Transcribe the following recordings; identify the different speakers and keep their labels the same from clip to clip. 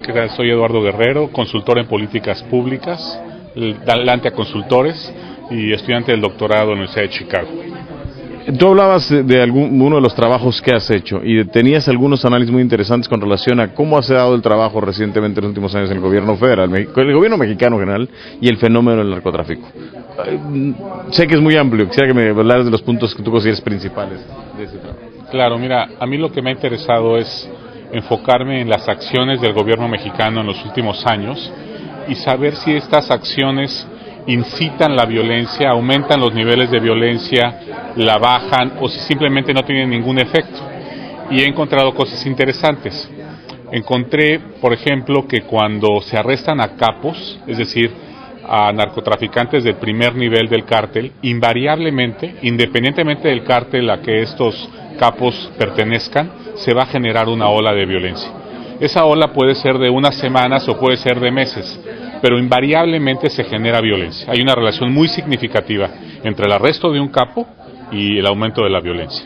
Speaker 1: ¿Qué tal? Soy Eduardo Guerrero, consultor en políticas públicas, Lantia Consultores y estudiante del doctorado en la Universidad de Chicago.
Speaker 2: Tú hablabas de uno de los trabajos que has hecho y tenías algunos análisis muy interesantes con relación a cómo se ha dado el trabajo recientemente en los últimos años en el gobierno federal, el gobierno mexicano en general y el fenómeno del narcotráfico. Sé que es muy amplio, quisiera que me hablaras de los puntos que tú consideres principales de ese trabajo.
Speaker 1: Claro, mira, a mí lo que me ha interesado es enfocarme en las acciones del gobierno mexicano en los últimos años y saber si estas acciones incitan la violencia, aumentan los niveles de violencia, la bajan o si simplemente no tienen ningún efecto. Y he encontrado cosas interesantes. Encontré, por ejemplo, que cuando se arrestan a capos, es decir, a narcotraficantes del primer nivel del cártel, invariablemente, independientemente del cártel a que estos capos pertenezcan, se va a generar una ola de violencia. Esa ola puede ser de unas semanas o puede ser de meses, pero invariablemente se genera violencia. Hay una relación muy significativa entre el arresto de un capo y el aumento de la violencia.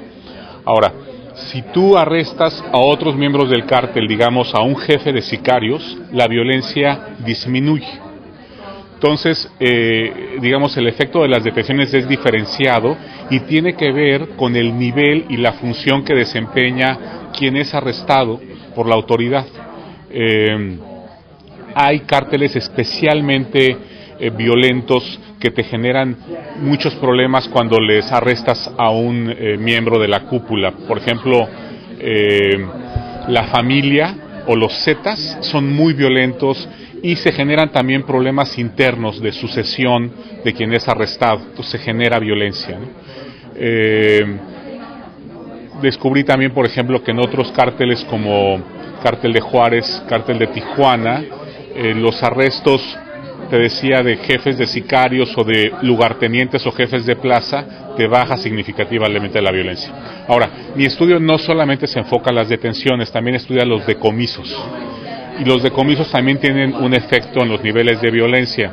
Speaker 1: Ahora, si tú arrestas a otros miembros del cártel, digamos a un jefe de sicarios, la violencia disminuye. Entonces, digamos, el efecto de las detenciones es diferenciado y tiene que ver con el nivel y la función que desempeña quien es arrestado por la autoridad. Hay cárteles especialmente violentos que te generan muchos problemas cuando les arrestas a un miembro de la cúpula. Por ejemplo, la familia o los zetas son muy violentos y se generan también problemas internos de sucesión de quien es arrestado. Entonces se genera violencia, ¿no? Descubrí también, por ejemplo, que en otros cárteles como Cártel de Juárez, Cártel de Tijuana, los arrestos, te decía, de jefes de sicarios o de lugartenientes o jefes de plaza, te baja significativamente la violencia. Ahora, mi estudio no solamente se enfoca en las detenciones, también estudia los decomisos. Y los decomisos también tienen un efecto en los niveles de violencia.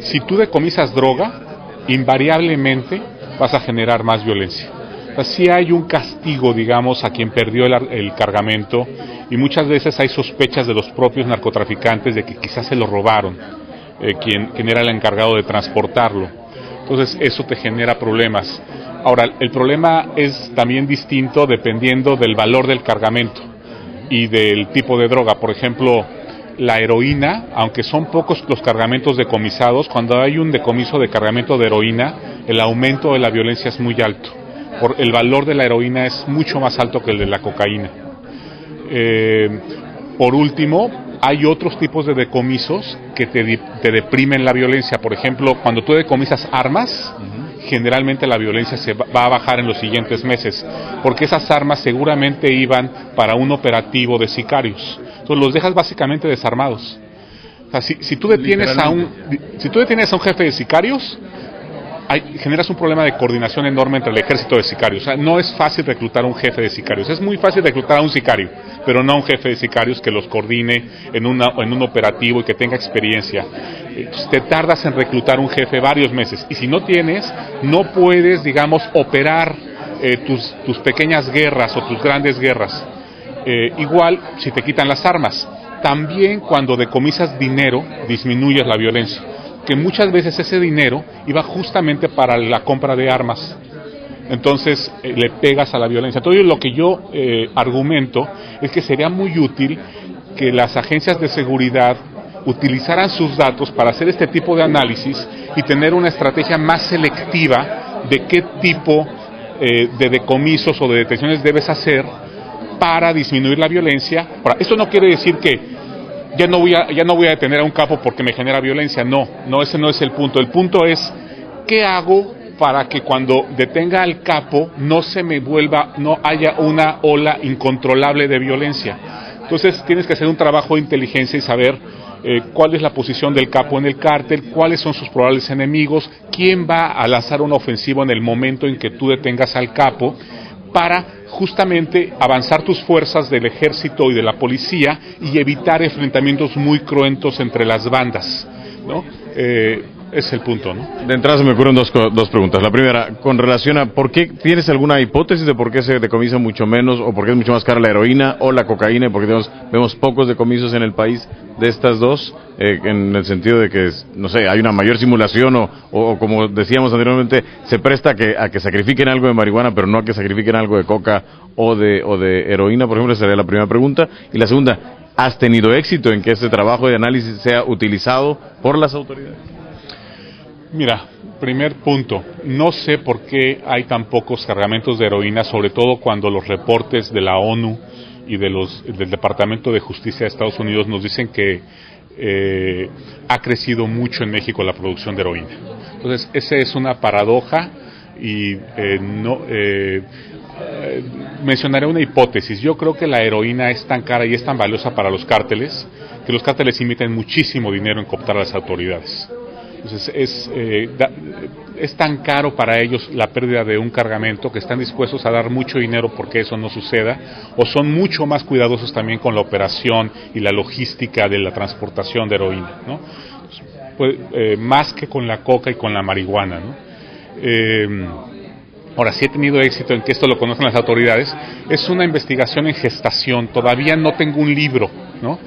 Speaker 1: Si tú decomisas droga, invariablemente vas a generar más violencia. O sea, sí hay un castigo, digamos, a quien perdió el cargamento, y muchas veces hay sospechas de los propios narcotraficantes de que quizás se lo robaron, quien era el encargado de transportarlo. Entonces eso te genera problemas. Ahora, el problema es también distinto dependiendo del valor del cargamento y del tipo de droga. Por ejemplo, la heroína, aunque son pocos los cargamentos decomisados, cuando hay un decomiso de cargamento de heroína, el aumento de la violencia es muy alto. El valor de la heroína es mucho más alto que el de la cocaína. Por último, hay otros tipos de decomisos que te deprimen la violencia. Por ejemplo, cuando tú decomisas armas, generalmente la violencia se va a bajar en los siguientes meses, porque esas armas seguramente iban para un operativo de sicarios. Entonces los dejas básicamente desarmados. O sea, si tú detienes a un jefe de sicarios, generas un problema de coordinación enorme entre el ejército de sicarios. O sea, no es fácil reclutar a un jefe de sicarios. Es muy fácil reclutar a un sicario, pero no a un jefe de sicarios que los coordine en un operativo y que tenga experiencia. Entonces, te tardas en reclutar un jefe varios meses. Y si no tienes, no puedes, digamos, operar tus pequeñas guerras o tus grandes guerras. Igual si te quitan las armas. También cuando decomisas dinero, disminuyes la violencia, que muchas veces ese dinero iba justamente para la compra de armas. Entonces le pegas a la violencia. Entonces lo que yo argumento es que sería muy útil que las agencias de seguridad utilizaran sus datos para hacer este tipo de análisis y tener una estrategia más selectiva de qué tipo de decomisos o de detenciones debes hacer para disminuir la violencia. Ahora, esto no quiere decir que ya no voy a detener a un capo porque me genera violencia. No, ese no es el punto. El punto es, ¿qué hago para que cuando detenga al capo no haya una ola incontrolable de violencia? Entonces tienes que hacer un trabajo de inteligencia y saber cuál es la posición del capo en el cártel, cuáles son sus probables enemigos, quién va a lanzar una ofensiva en el momento en que tú detengas al capo, para justamente avanzar tus fuerzas del ejército y de la policía y evitar enfrentamientos muy cruentos entre las bandas, ¿no? Es el punto, ¿no?
Speaker 2: De entrada se me ocurren dos preguntas. La primera, con relación a ¿por qué tienes alguna hipótesis de por qué se decomisa mucho menos o por qué es mucho más cara la heroína o la cocaína? Porque vemos pocos decomisos en el país de estas dos, en el sentido de que, no sé, hay una mayor simulación o como decíamos anteriormente, se presta a que sacrifiquen algo de marihuana, pero no a que sacrifiquen algo de coca o de heroína, por ejemplo. Esa sería la primera pregunta. Y la segunda, ¿has tenido éxito en que este trabajo de análisis sea utilizado por las autoridades?
Speaker 1: Mira, primer punto, no sé por qué hay tan pocos cargamentos de heroína, sobre todo cuando los reportes de la ONU y del Departamento de Justicia de Estados Unidos nos dicen que ha crecido mucho en México la producción de heroína. Entonces, esa es una paradoja y mencionaré una hipótesis. Yo creo que la heroína es tan cara y es tan valiosa para los cárteles que los cárteles invierten muchísimo dinero en cooptar a las autoridades. Entonces es tan caro para ellos la pérdida de un cargamento que están dispuestos a dar mucho dinero porque eso no suceda, o son mucho más cuidadosos también con la operación y la logística de la transportación de heroína, ¿no? Pues, más que con la coca y con la marihuana, ¿no? Ahora, sí he tenido éxito en que esto lo conocen las autoridades. Es una investigación en gestación, todavía no tengo un libro, ¿no?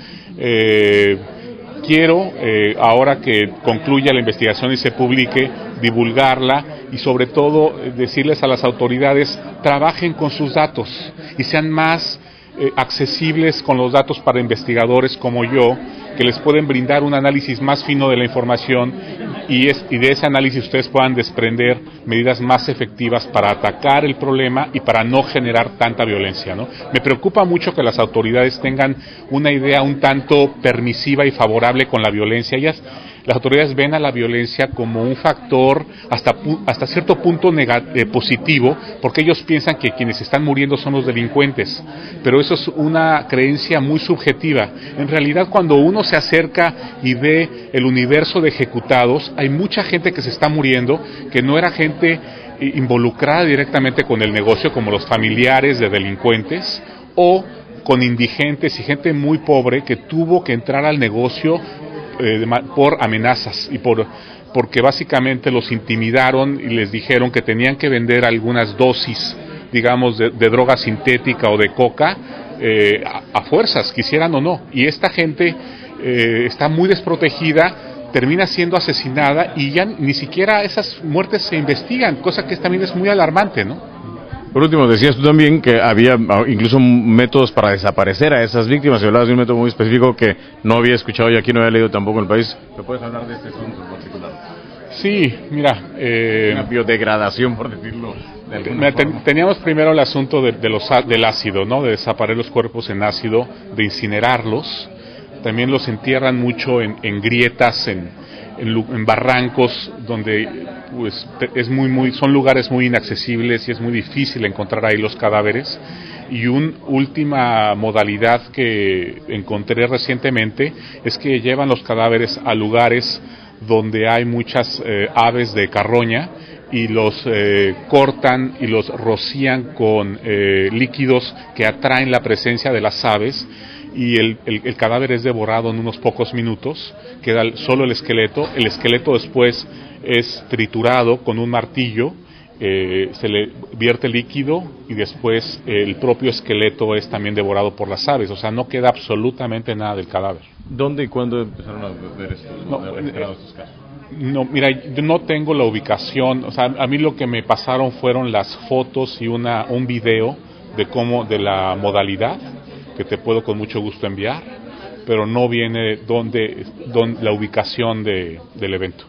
Speaker 1: Quiero, ahora que concluya la investigación y se publique, divulgarla y sobre todo decirles a las autoridades, trabajen con sus datos y sean más accesibles con los datos para investigadores como yo, que les pueden brindar un análisis más fino de la información y de ese análisis ustedes puedan desprender medidas más efectivas para atacar el problema y para no generar tanta violencia, ¿no? Me preocupa mucho que las autoridades tengan una idea un tanto permisiva y favorable con la violencia. Las autoridades ven a la violencia como un factor hasta cierto punto positivo, porque ellos piensan que quienes están muriendo son los delincuentes, pero eso es una creencia muy subjetiva. En realidad, cuando uno se acerca y ve el universo de ejecutados, hay mucha gente que se está muriendo, que no era gente involucrada directamente con el negocio, como los familiares de delincuentes, o con indigentes y gente muy pobre que tuvo que entrar al negocio por amenazas y porque básicamente los intimidaron y les dijeron que tenían que vender algunas dosis, digamos, de droga sintética o de coca a fuerzas, quisieran o no. Y esta gente está muy desprotegida, termina siendo asesinada y ya ni siquiera esas muertes se investigan, cosa que también es muy alarmante, ¿no?
Speaker 2: Por último, decías tú también que había incluso métodos para desaparecer a esas víctimas, y hablabas de un método muy específico que no había escuchado y aquí no había leído tampoco en el país. ¿Me puedes hablar de este asunto en particular?
Speaker 1: Sí, mira...
Speaker 2: una biodegradación, por decirlo de alguna forma.
Speaker 1: Teníamos primero el asunto del ácido, ¿no? De desaparecer los cuerpos en ácido, de incinerarlos. También los entierran mucho en grietas, en barrancos donde pues son lugares muy inaccesibles y es muy difícil encontrar ahí los cadáveres. Y una última modalidad que encontré recientemente es que llevan los cadáveres a lugares donde hay muchas aves de carroña y los cortan y los rocían con líquidos que atraen la presencia de las aves, y el cadáver es devorado en unos pocos minutos, queda solo el esqueleto después es triturado con un martillo, se le vierte líquido y después el propio esqueleto es también devorado por las aves, o sea, no queda absolutamente nada del cadáver.
Speaker 2: ¿Dónde y cuándo empezaron a ver estos casos?
Speaker 1: No, mira, yo no tengo la ubicación, o sea, a mí lo que me pasaron fueron las fotos y un video de la modalidad, que te puedo con mucho gusto enviar, pero no viene dónde la ubicación del evento.